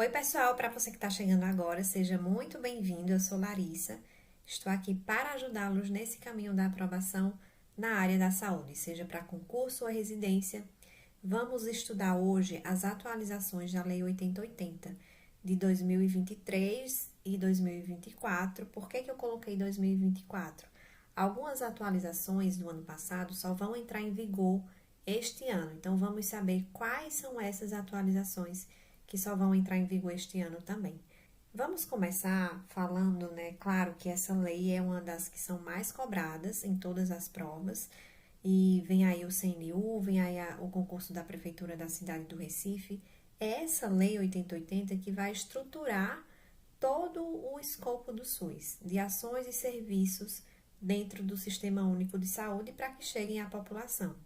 Oi, pessoal, para você que está chegando agora, seja muito bem-vindo. Eu sou Larissa. Estou aqui para ajudá-los nesse caminho da aprovação na área da saúde, seja para concurso ou residência. Vamos estudar hoje as atualizações da Lei 8080 de 2023 e 2024. Por que eu coloquei 2024? Algumas atualizações do ano passado só vão entrar em vigor este ano. Então, vamos saber quais são essas atualizações que só vão entrar em vigor este ano também. Vamos começar falando, né? Claro que essa lei é uma das que são mais cobradas em todas as provas. E vem aí o CNU, vem aí o concurso da Prefeitura da cidade do Recife. É essa lei 8080 que vai estruturar todo o escopo do SUS, de ações e serviços dentro do Sistema Único de Saúde para que cheguem à população.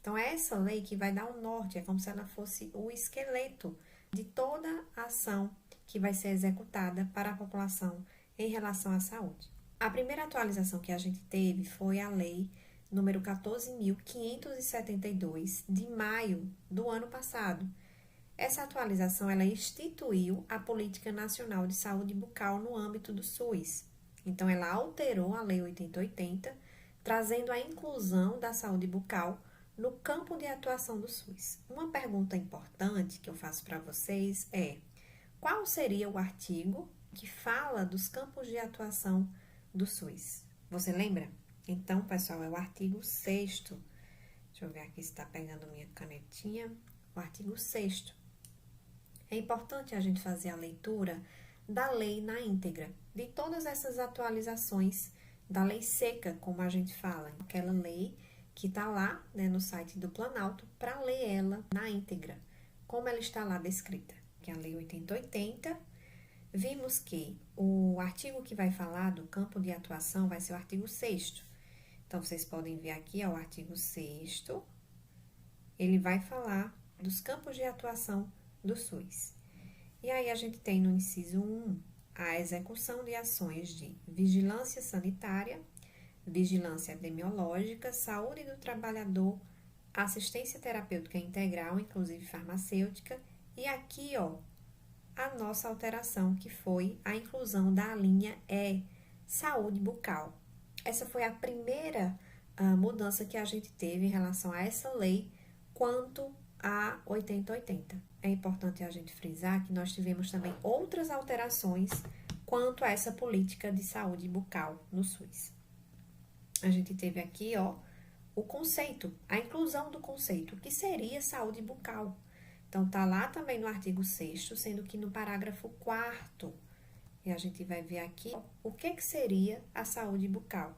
Então, é essa lei que vai dar o norte, é como se ela fosse o esqueleto de toda a ação que vai ser executada para a população em relação à saúde. A primeira atualização que a gente teve foi a lei número 14.572, de maio do ano passado. Essa atualização, ela instituiu a Política Nacional de Saúde Bucal no âmbito do SUS. Então, ela alterou a Lei 8080, trazendo a inclusão da saúde bucal no campo de atuação do SUS. Uma pergunta importante que eu faço para vocês é: qual seria o artigo que fala dos campos de atuação do SUS? Você lembra? Então, pessoal, é o artigo 6º. Deixa eu ver aqui se está pegando minha canetinha. O artigo 6º. É importante a gente fazer a leitura da lei na íntegra, de todas essas atualizações da lei seca, como a gente fala, aquela lei que está lá, né, no site do Planalto, para ler ela na íntegra, como ela está lá descrita, que é a lei 8080. Vimos que o artigo que vai falar do campo de atuação vai ser o artigo 6º. Então, vocês podem ver aqui, ó, o artigo 6º, ele vai falar dos campos de atuação do SUS. E aí, a gente tem no inciso 1 a execução de ações de vigilância sanitária, vigilância epidemiológica, saúde do trabalhador, assistência terapêutica integral, inclusive farmacêutica, e aqui, ó, a nossa alteração, que foi a inclusão da linha E, saúde bucal. Essa foi a primeira mudança que a gente teve em relação a essa lei quanto a 8080. É importante a gente frisar que nós tivemos também outras alterações quanto a essa política de saúde bucal no SUS. A gente teve aqui, ó, o conceito, a inclusão do conceito, o que seria saúde bucal. Então, tá lá também no artigo 6º, sendo que no parágrafo 4º, e a gente vai ver aqui, ó, o que seria a saúde bucal.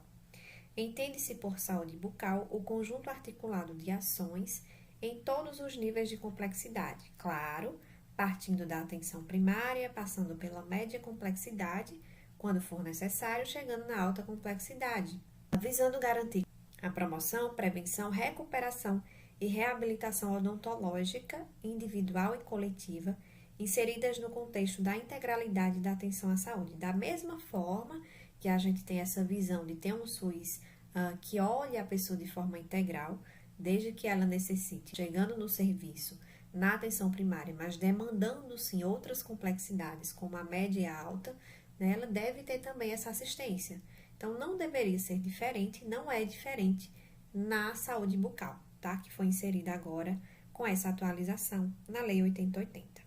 Entende-se por saúde bucal o conjunto articulado de ações em todos os níveis de complexidade, claro, partindo da atenção primária, passando pela média complexidade, quando for necessário, chegando na alta complexidade, visando garantir a promoção, prevenção, recuperação e reabilitação odontológica, individual e coletiva, inseridas no contexto da integralidade da atenção à saúde. Da mesma forma que a gente tem essa visão de ter um SUS que olha a pessoa de forma integral, desde que ela necessite, chegando no serviço, na atenção primária, mas demandando sim outras complexidades, como a média e a alta, né, ela deve ter também essa assistência. Então, não deveria ser diferente, não é diferente na saúde bucal, tá? Que foi inserida agora com essa atualização na Lei 8080.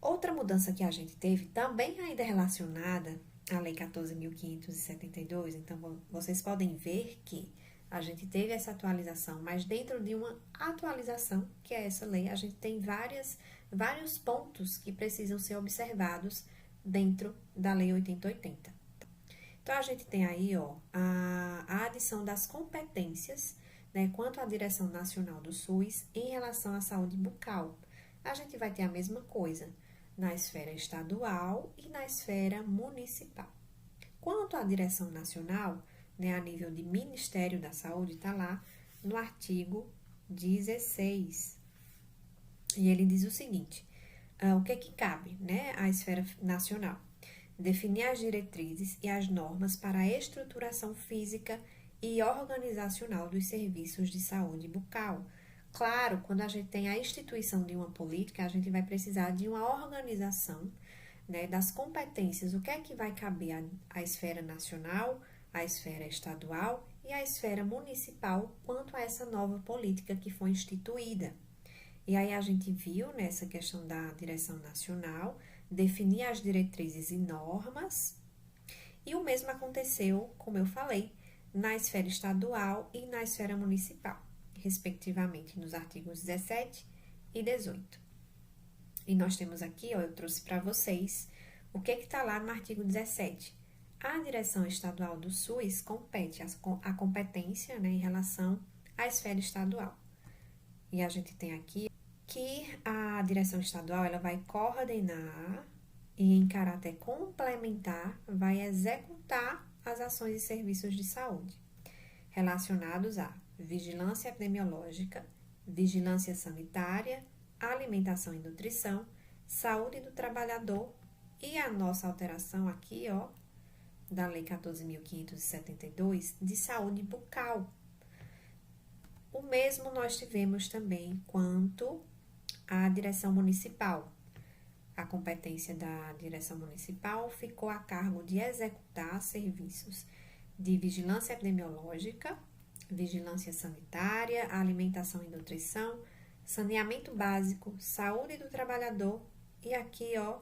Outra mudança que a gente teve, também ainda relacionada à Lei 14.572, então vocês podem ver que a gente teve essa atualização, mas dentro de uma atualização, que é essa lei, a gente tem vários pontos que precisam ser observados dentro da Lei 8080. Então, a gente tem aí, ó, a adição das competências, né, quanto à Direção Nacional do SUS em relação à saúde bucal. A gente vai ter a mesma coisa na esfera estadual e na esfera municipal. Quanto à Direção Nacional, né, a nível de Ministério da Saúde, está lá no artigo 16. E ele diz o seguinte: o que cabe, né, à esfera nacional? Definir as diretrizes e as normas para a estruturação física e organizacional dos serviços de saúde bucal, Claro, quando a gente tem a instituição de uma política, a gente vai precisar de uma organização, né, das competências, o que é que vai caber à esfera nacional, à esfera estadual e à esfera municipal quanto a essa nova política que foi instituída. E aí a gente viu nessa questão da direção nacional, definir as diretrizes e normas, e o mesmo aconteceu, como eu falei, na esfera estadual e na esfera municipal, respectivamente nos artigos 17 e 18. E nós temos aqui, ó, eu trouxe para vocês, o que está lá no artigo 17. A direção estadual do SUS compete a competência, né, em relação à esfera estadual. E a gente tem aqui que a direção estadual ela vai coordenar e, em caráter complementar, vai executar as ações e serviços de saúde relacionados à vigilância epidemiológica, vigilância sanitária, alimentação e nutrição, saúde do trabalhador e a nossa alteração aqui, ó, da Lei 14.572 de saúde bucal. O mesmo nós tivemos também quanto à direção municipal. A competência da direção municipal ficou a cargo de executar serviços de vigilância epidemiológica, vigilância sanitária, alimentação e nutrição, saneamento básico, saúde do trabalhador e aqui, ó,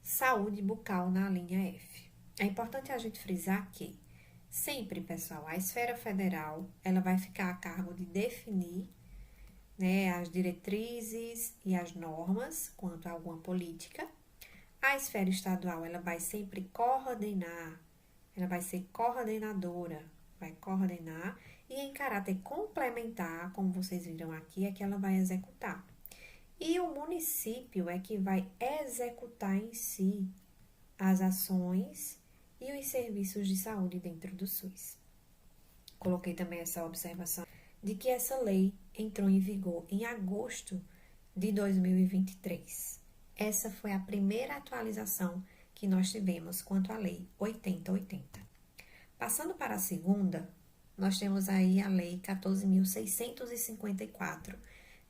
saúde bucal na linha F. É importante a gente frisar que sempre, pessoal, a esfera federal, ela vai ficar a cargo de definir, né, as diretrizes e as normas quanto a alguma política. A esfera estadual, ela vai sempre coordenar, ela vai ser coordenadora, vai coordenar e em caráter complementar, como vocês viram aqui, é que ela vai executar. E o município é que vai executar em si as ações e os serviços de saúde dentro do SUS. Coloquei também essa observação de que essa lei entrou em vigor em agosto de 2023. Essa foi a primeira atualização que nós tivemos quanto à Lei 8080. Passando para a segunda, nós temos aí a Lei 14.654,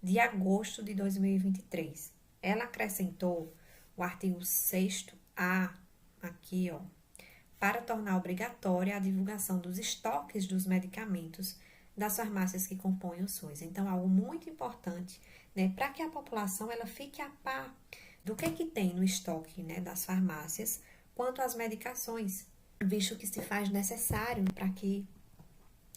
de agosto de 2023. Ela acrescentou o artigo 6º-A, aqui, ó, para tornar obrigatória a divulgação dos estoques dos medicamentos das farmácias que compõem o SUS. Então, algo muito importante, né, para que a população ela fique a par do que tem no estoque, né, das farmácias quanto às medicações, visto que se faz necessário para que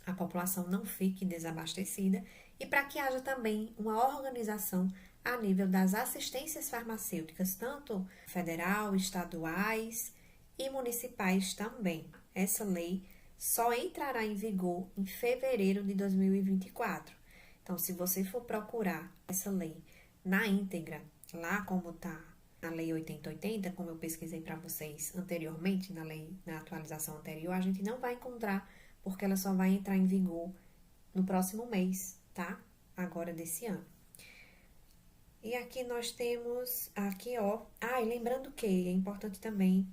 a população não fique desabastecida e para que haja também uma organização a nível das assistências farmacêuticas, tanto federal, estaduais e municipais também. Essa lei só entrará em vigor em fevereiro de 2024. Então, se você for procurar essa lei na íntegra, lá como está na Lei 8080, como eu pesquisei para vocês anteriormente, na atualização anterior, a gente não vai encontrar, porque ela só vai entrar em vigor no próximo mês, tá? Agora desse ano. E aqui nós temos, aqui ó, e lembrando que é importante também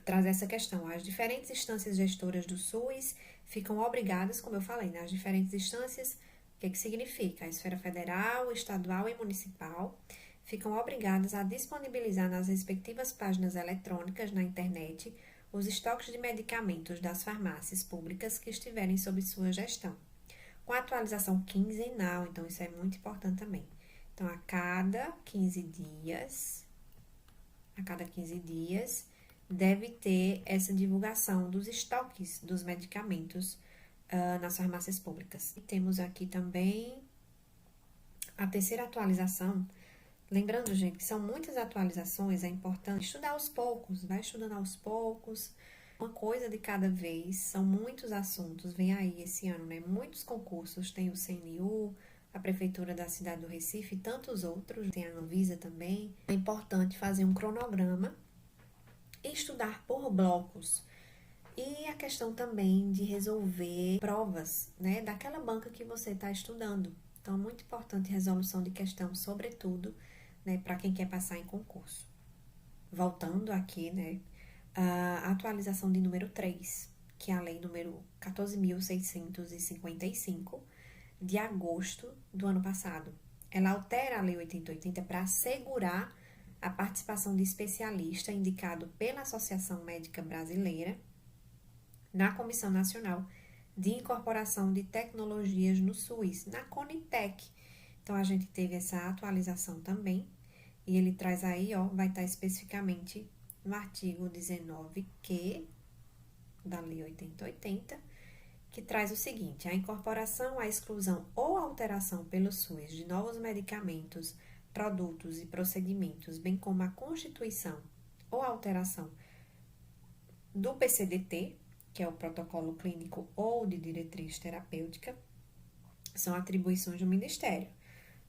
trazer essa questão, as diferentes instâncias gestoras do SUS ficam obrigadas, como eu falei, nas diferentes instâncias, o que significa? A esfera federal, estadual e municipal ficam obrigadas a disponibilizar nas respectivas páginas eletrônicas na internet os estoques de medicamentos das farmácias públicas que estiverem sob sua gestão, com atualização quinzenal, então isso é muito importante também. Então, a cada 15 dias, deve ter essa divulgação dos estoques dos medicamentos nas farmácias públicas. E temos aqui também a terceira atualização. Lembrando, gente, que são muitas atualizações, é importante estudar aos poucos, vai estudando aos poucos, uma coisa de cada vez, são muitos assuntos, vem aí esse ano, né? Muitos concursos, tem o CNU, a Prefeitura da cidade do Recife e tantos outros, tem a Anvisa também. É importante fazer um cronograma e estudar por blocos. E a questão também de resolver provas, né, daquela banca que você está estudando. Então, é muito importante resolução de questão, sobretudo, né, para quem quer passar em concurso. Voltando aqui, né, a atualização de número 3, que é a lei número 14.655, de agosto do ano passado. Ela altera a Lei 8080 para assegurar a participação de especialista indicado pela Associação Médica Brasileira na Comissão Nacional de Incorporação de Tecnologias no SUS, na CONITEC. Então, a gente teve essa atualização também, e ele traz aí, ó, vai estar especificamente no artigo 19Q da Lei 8080, que traz o seguinte: a incorporação, a exclusão ou alteração pelo SUS de novos medicamentos, produtos e procedimentos, bem como a constituição ou alteração do PCDT, que é o protocolo clínico ou de diretriz terapêutica, são atribuições do Ministério,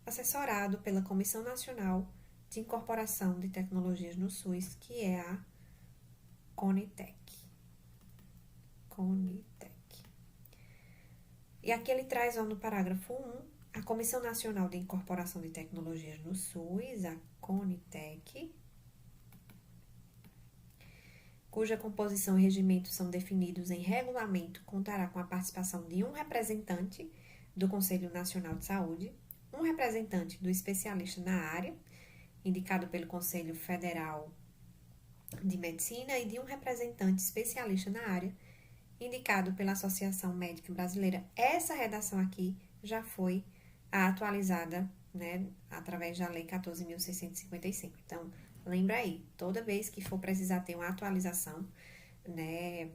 assessorado pela Comissão Nacional de Incorporação de Tecnologias no SUS, que é a CONITEC. E aqui ele traz, ó, no parágrafo 1, a Comissão Nacional de Incorporação de Tecnologias no SUS, a CONITEC, cuja composição e regimento são definidos em regulamento, contará com a participação de um representante do Conselho Nacional de Saúde, um representante do especialista na área, indicado pelo Conselho Federal de Medicina, e de um representante especialista na área, indicado pela Associação Médica Brasileira. Essa redação aqui já foi atualizada, né, através da Lei 14.655. Então, lembra aí, toda vez que for precisar ter uma atualização, né,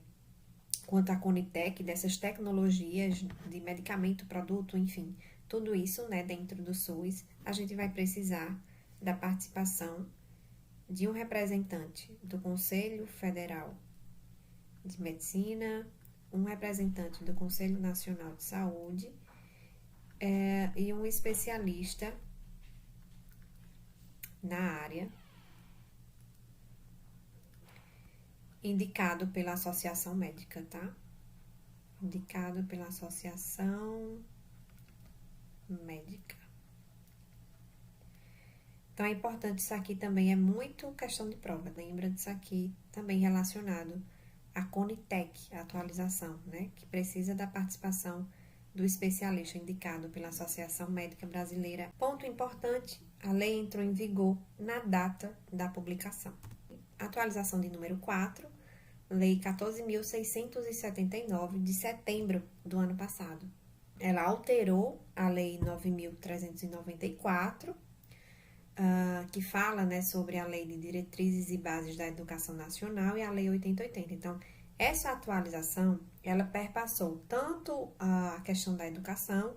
quanto à CONITEC, dessas tecnologias de medicamento, produto, enfim, tudo isso, né, dentro do SUS, a gente vai precisar da participação de um representante do Conselho Federal de Medicina, um representante do Conselho Nacional de Saúde e um especialista na área, indicado pela Associação Médica, tá? Indicado pela Associação Médica. Então, é importante isso aqui também, é muito questão de prova, lembra disso aqui também relacionado à CONITEC, a atualização, né? Que precisa da participação do especialista indicado pela Associação Médica Brasileira. Ponto importante, a lei entrou em vigor na data da publicação. Atualização de número 4, Lei 14.679, de setembro do ano passado. Ela alterou a Lei 9.394, que fala, né, sobre a Lei de Diretrizes e Bases da Educação Nacional, e a Lei 8080. Então, essa atualização, ela perpassou tanto a questão da educação,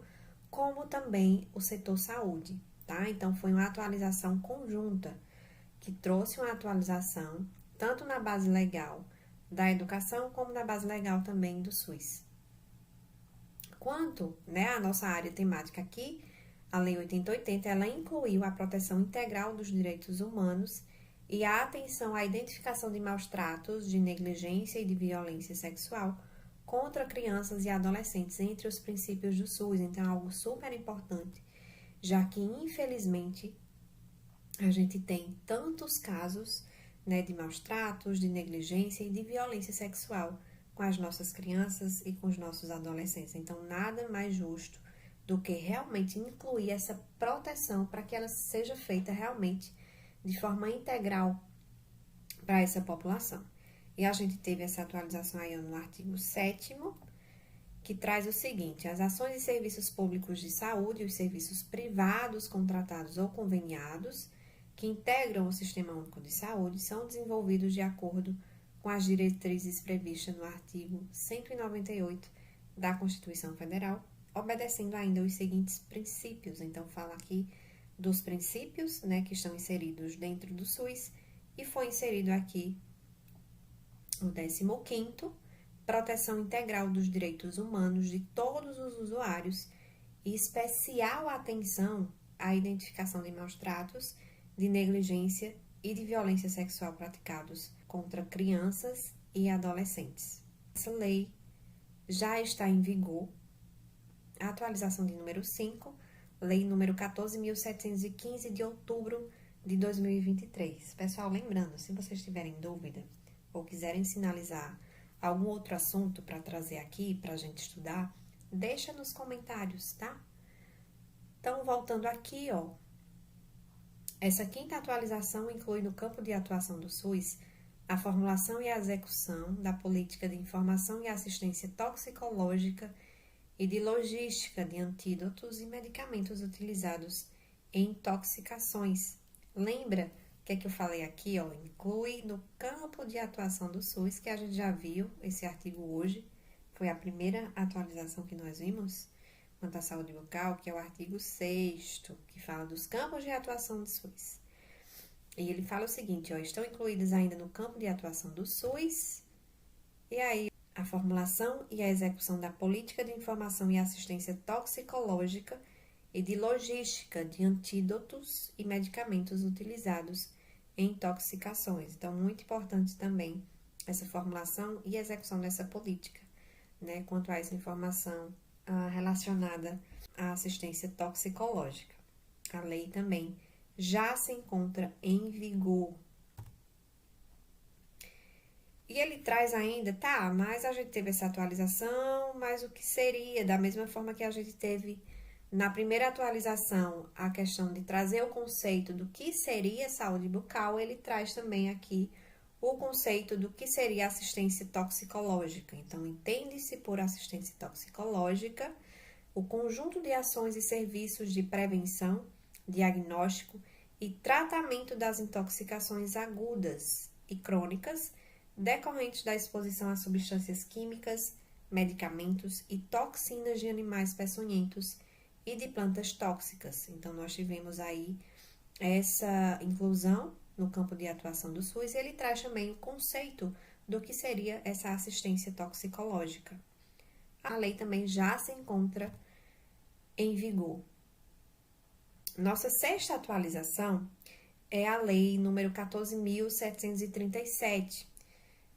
como também o setor saúde, tá? Então, foi uma atualização conjunta, que trouxe uma atualização tanto na base legal da educação, como na base legal também do SUS. Quanto, né, à nossa área temática aqui, a Lei 8080, ela incluiu a proteção integral dos direitos humanos e a atenção à identificação de maus tratos, de negligência e de violência sexual contra crianças e adolescentes entre os princípios do SUS. Então, é algo super importante, já que, infelizmente, a gente tem tantos casos, né, de maus tratos, de negligência e de violência sexual com as nossas crianças e com os nossos adolescentes. Então, nada mais justo do que realmente incluir essa proteção para que ela seja feita realmente de forma integral para essa população. E a gente teve essa atualização aí no artigo 7º, que traz o seguinte: as ações e serviços públicos de saúde e os serviços privados contratados ou conveniados que integram o Sistema Único de Saúde são desenvolvidos de acordo com as diretrizes previstas no artigo 198 da Constituição Federal, obedecendo ainda os seguintes princípios. Então, fala aqui dos princípios, né, que estão inseridos dentro do SUS, e foi inserido aqui o 15º, proteção integral dos direitos humanos de todos os usuários e especial atenção à identificação de maus tratos, de negligência e de violência sexual praticados contra crianças e adolescentes. Essa lei já está em vigor. A atualização de número 5, lei número 14.715, de outubro de 2023. Pessoal, lembrando, se vocês tiverem dúvida ou quiserem sinalizar algum outro assunto para trazer aqui para a gente estudar, Deixa nos comentários, tá? Então, voltando aqui, ó. Essa quinta atualização inclui no campo de atuação do SUS a formulação e a execução da política de informação e assistência toxicológica e de logística de antídotos e medicamentos utilizados em intoxicações. Lembra o que é que eu falei aqui, ó? Inclui no campo de atuação do SUS, que a gente já viu esse artigo hoje, foi a primeira atualização que nós vimos quanto à saúde bucal, que é o artigo 6º, que fala dos campos de atuação do SUS. E ele fala o seguinte, ó, estão incluídos ainda no campo de atuação do SUS, e aí a formulação e a execução da política de informação e assistência toxicológica e de logística de antídotos e medicamentos utilizados em intoxicações. Então, muito importante também essa formulação e execução dessa política, né, quanto a essa informação relacionada à assistência toxicológica. A lei também já se encontra em vigor. E ele traz ainda, tá, mas a gente teve essa atualização, mas o que seria, da mesma forma que a gente teve na primeira atualização, a questão de trazer o conceito do que seria saúde bucal, ele traz também aqui o conceito do que seria assistência toxicológica. Então, entende-se por assistência toxicológica o conjunto de ações e serviços de prevenção, diagnóstico e tratamento das intoxicações agudas e crônicas decorrentes da exposição a substâncias químicas, medicamentos e toxinas de animais peçonhentos e de plantas tóxicas. Então, nós tivemos aí essa inclusão no campo de atuação do SUS e ele traz também o conceito do que seria essa assistência toxicológica. A lei também já se encontra em vigor. Nossa sexta atualização é a lei número 14.737,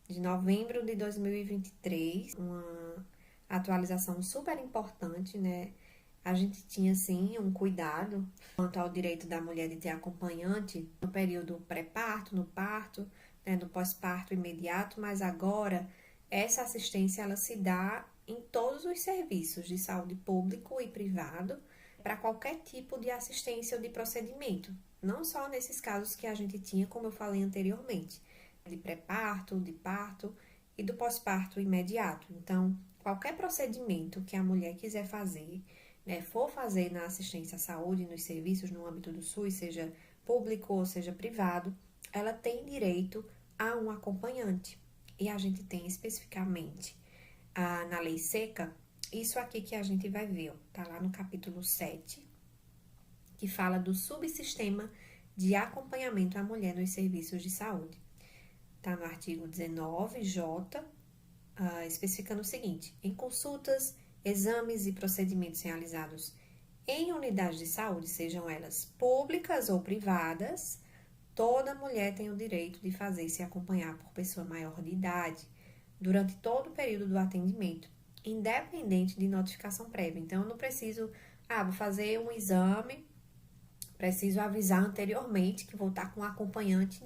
de novembro de 2023, uma atualização super importante, né? A gente tinha, sim, um cuidado quanto ao direito da mulher de ter acompanhante no período pré-parto, no parto, né, no pós-parto imediato, mas agora essa assistência ela se dá em todos os serviços de saúde público e privado para qualquer tipo de assistência ou de procedimento, não só nesses casos que a gente tinha, como eu falei anteriormente, de pré-parto, de parto e do pós-parto imediato. Então, qualquer procedimento que a mulher quiser fazer, for fazer na assistência à saúde, nos serviços no âmbito do SUS, seja público ou seja privado, ela tem direito a um acompanhante. E a gente tem especificamente na lei seca, isso aqui que a gente vai ver, ó, tá lá no capítulo 7, que fala do subsistema de acompanhamento à mulher nos serviços de saúde. Tá no artigo 19J, especificando o seguinte: em consultas, exames e procedimentos realizados em unidades de saúde, sejam elas públicas ou privadas, toda mulher tem o direito de fazer-se acompanhar por pessoa maior de idade durante todo o período do atendimento, independente de notificação prévia. Então, eu não preciso, vou fazer um exame, preciso avisar anteriormente que vou estar com um acompanhante.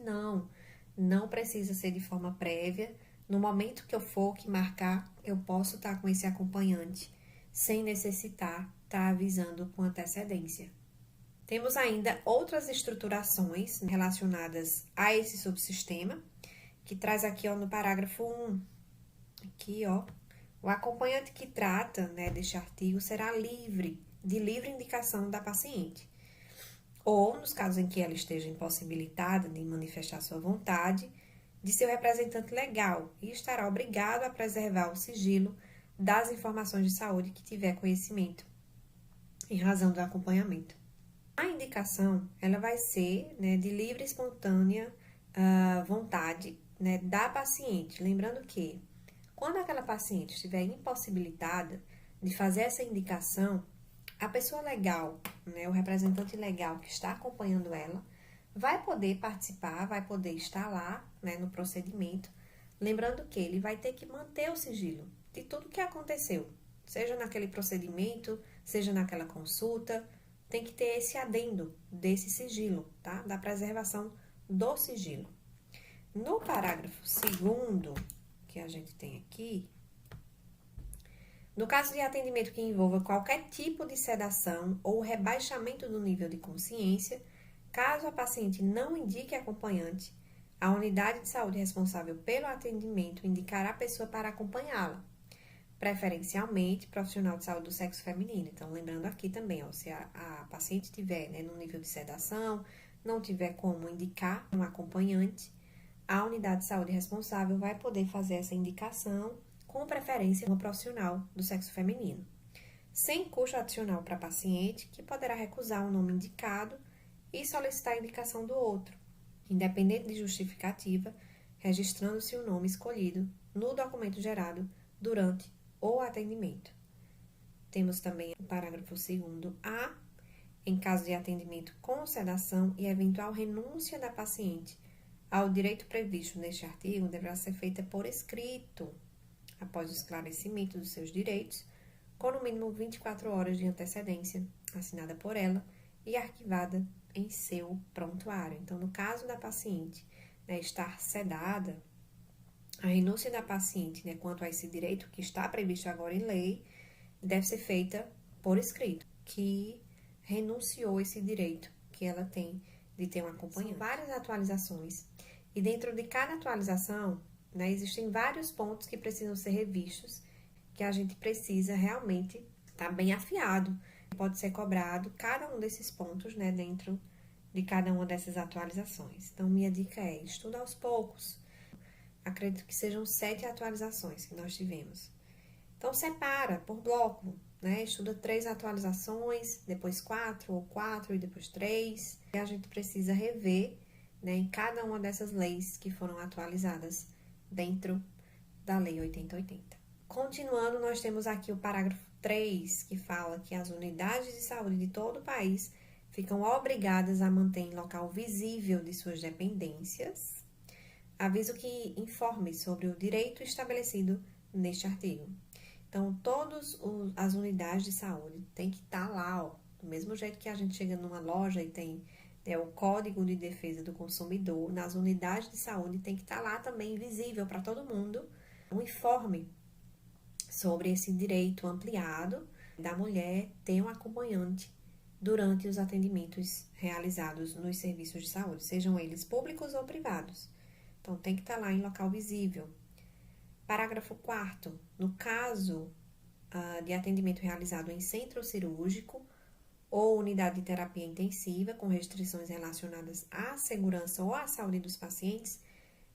Não precisa ser de forma prévia. No momento que eu for que marcar, eu posso estar com esse acompanhante, sem necessitar estar avisando com antecedência. Temos ainda outras estruturações relacionadas a esse subsistema, que traz aqui, ó, no parágrafo 1, aqui, ó, o acompanhante que trata, né, deste artigo será de livre indicação da paciente, ou, nos casos em que ela esteja impossibilitada de manifestar sua vontade, de seu representante legal e estará obrigado a preservar o sigilo das informações de saúde que tiver conhecimento, em razão do acompanhamento. A indicação, ela vai ser, né, de livre e espontânea vontade, né, da paciente. Lembrando que, quando aquela paciente estiver impossibilitada de fazer essa indicação, a pessoa legal, né, o representante legal que está acompanhando ela, vai poder participar, vai poder estar lá, né, no procedimento. Lembrando que ele vai ter que manter o sigilo de tudo que aconteceu, seja naquele procedimento, seja naquela consulta, tem que ter esse adendo desse sigilo, tá? Da preservação do sigilo. No parágrafo 2º, que a gente tem aqui, No caso de atendimento que envolva qualquer tipo de sedação ou rebaixamento do nível de consciência, caso a paciente não indique acompanhante, a unidade de saúde responsável pelo atendimento indicará a pessoa para acompanhá-la, preferencialmente profissional de saúde do sexo feminino. Então, lembrando aqui também, ó, se a paciente estiver, né, no nível de sedação, não tiver como indicar um acompanhante, a unidade de saúde responsável vai poder fazer essa indicação com preferência uma profissional do sexo feminino, sem custo adicional para a paciente, que poderá recusar o nome indicado e solicitar a indicação do outro, independente de justificativa, registrando-se o nome escolhido no documento gerado durante o atendimento. Temos também o parágrafo 2º-A, em caso de atendimento com sedação e eventual renúncia da paciente ao direito previsto neste artigo, deverá ser feita por escrito, após o esclarecimento dos seus direitos, com no mínimo 24 horas de antecedência, assinada por ela e arquivada em seu prontuário. Então, no caso da paciente, né, estar sedada, a renúncia da paciente, né, quanto a esse direito que está previsto agora em lei, deve ser feita por escrito, que renunciou esse direito que ela tem de ter um acompanhante. São várias atualizações, e dentro de cada atualização, né, existem vários pontos que precisam ser revistos, que a gente precisa realmente estar bem afiado. Pode ser cobrado cada um desses pontos, né, dentro de cada uma dessas atualizações. Então, minha dica é: estuda aos poucos. Acredito que sejam 7 atualizações que nós tivemos. Então, separa por bloco, né? Estuda 3 atualizações, depois 4, ou 4 e depois 3. E a gente precisa rever, né, em cada uma dessas leis que foram atualizadas dentro da Lei 8080. Continuando, nós temos aqui o parágrafo 3, que fala que as unidades de saúde de todo o país ficam obrigadas a manter em local visível de suas dependências aviso que informe sobre o direito estabelecido neste artigo. Então, todas as unidades de saúde tem que estar lá, ó, do mesmo jeito que a gente chega numa loja e tem, né, o Código de Defesa do Consumidor, nas unidades de saúde tem que estar lá também visível para todo mundo um informe sobre esse direito ampliado da mulher ter um acompanhante durante os atendimentos realizados nos serviços de saúde, sejam eles públicos ou privados. Então, tem que estar lá em local visível. Parágrafo 4º. No caso de atendimento realizado em centro cirúrgico ou unidade de terapia intensiva com restrições relacionadas à segurança ou à saúde dos pacientes,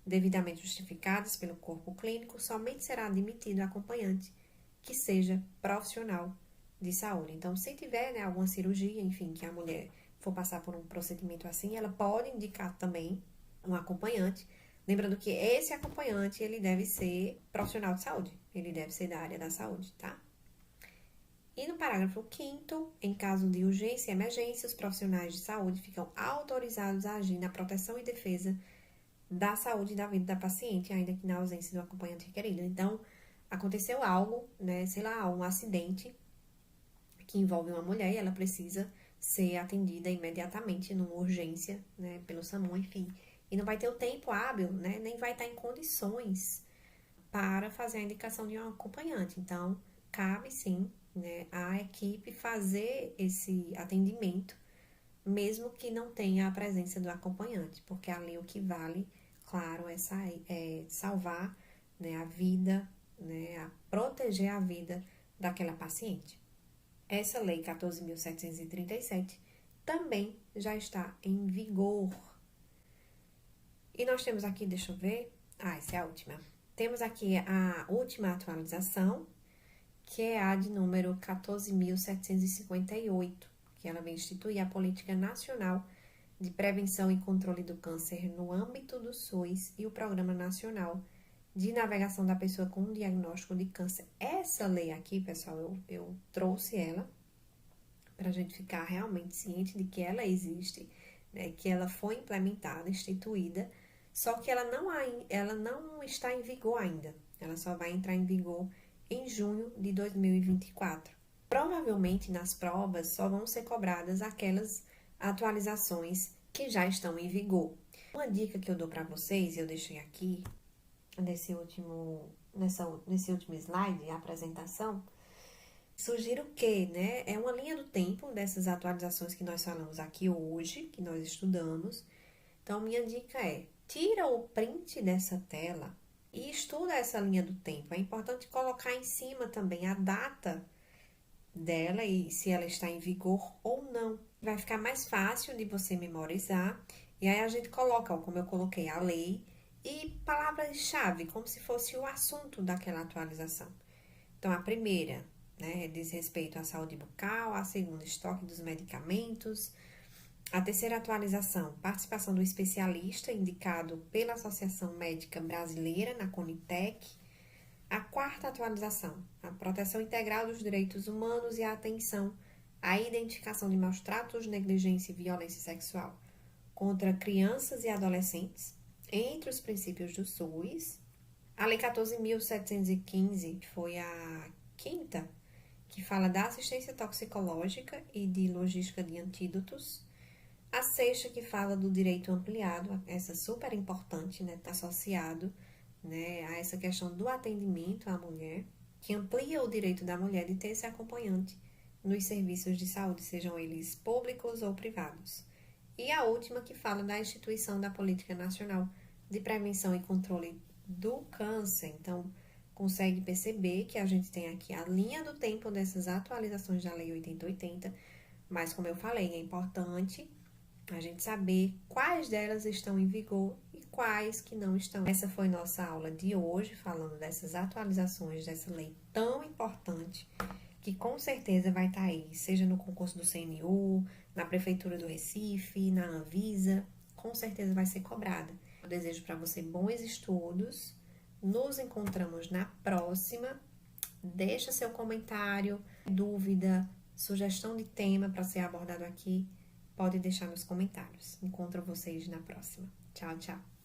devidamente justificadas pelo corpo clínico, somente será admitido acompanhante que seja profissional de saúde. Então, se tiver, né, alguma cirurgia, enfim, que a mulher for passar por um procedimento assim, ela pode indicar também um acompanhante. Lembrando que esse acompanhante, ele deve ser profissional de saúde. Ele deve ser da área da saúde, tá? E no parágrafo 5º, em caso de urgência e emergência, os profissionais de saúde ficam autorizados a agir na proteção e defesa da saúde e da vida da paciente, ainda que na ausência do acompanhante requerido. Então, aconteceu algo, né, sei lá, um acidente que envolve uma mulher e ela precisa ser atendida imediatamente numa urgência, né, pelo SAMU, enfim. E não vai ter o tempo hábil, né? Nem vai estar em condições para fazer a indicação de um acompanhante. Então, cabe sim, né, à equipe fazer esse atendimento, mesmo que não tenha a presença do acompanhante, porque ali o que vale, claro, é salvar, né, a vida, né, a proteger a vida daquela paciente. Essa lei 14.737 também já está em vigor. E nós temos aqui, deixa eu ver, essa é a última. Temos aqui a última atualização, que é a de número 14.758, que ela vem instituir a Política Nacional de Prevenção e Controle do Câncer no âmbito do SUS e o Programa Nacional de Navegação da Pessoa com Diagnóstico de Câncer. Essa lei aqui, pessoal, eu trouxe ela para a gente ficar realmente ciente de que ela existe, né, que ela foi implementada, instituída, só que ela não está em vigor ainda. Ela só vai entrar em vigor em junho de 2024. Provavelmente, nas provas, só vão ser cobradas aquelas atualizações que já estão em vigor. Uma dica que eu dou para vocês, eu deixei aqui nesse último slide, a apresentação, Sugiro que, né, é uma linha do tempo dessas atualizações que nós falamos aqui hoje, que nós estudamos. Então, minha dica é, tira o print dessa tela e estuda essa linha do tempo. É importante colocar em cima também a data dela e se ela está em vigor ou não. Vai ficar mais fácil de você memorizar. E aí a gente coloca, ó, como eu coloquei, a lei e palavras-chave, como se fosse o assunto daquela atualização. Então, a primeira, né, diz respeito à saúde bucal, a segunda, estoque dos medicamentos, a terceira atualização, participação do especialista indicado pela Associação Médica Brasileira na Conitec. A quarta atualização, a proteção integral dos direitos humanos e a atenção à identificação de maus tratos, negligência e violência sexual contra crianças e adolescentes, entre os princípios do SUS. A Lei 14.715 foi a quinta, que fala da assistência toxicológica e de logística de antídotos. A sexta, que fala do direito ampliado, essa super importante, né, tá associado, né, a essa questão do atendimento à mulher, que amplia o direito da mulher de ter esse acompanhante nos serviços de saúde, sejam eles públicos ou privados. E a última, que fala da instituição da Política Nacional de Prevenção e Controle do Câncer. Então, consegue perceber que a gente tem aqui a linha do tempo dessas atualizações da Lei 8080, mas como eu falei, é importante a gente saber quais delas estão em vigor e quais que não estão. Essa foi nossa aula de hoje, falando dessas atualizações dessa lei tão importante, que com certeza vai estar aí, seja no concurso do CNU, na Prefeitura do Recife, na Anvisa, com certeza vai ser cobrada. Eu desejo para você bons estudos, nos encontramos na próxima. Deixa seu comentário, dúvida, sugestão de tema para ser abordado aqui, pode deixar nos comentários. Encontro vocês na próxima. Tchau, tchau.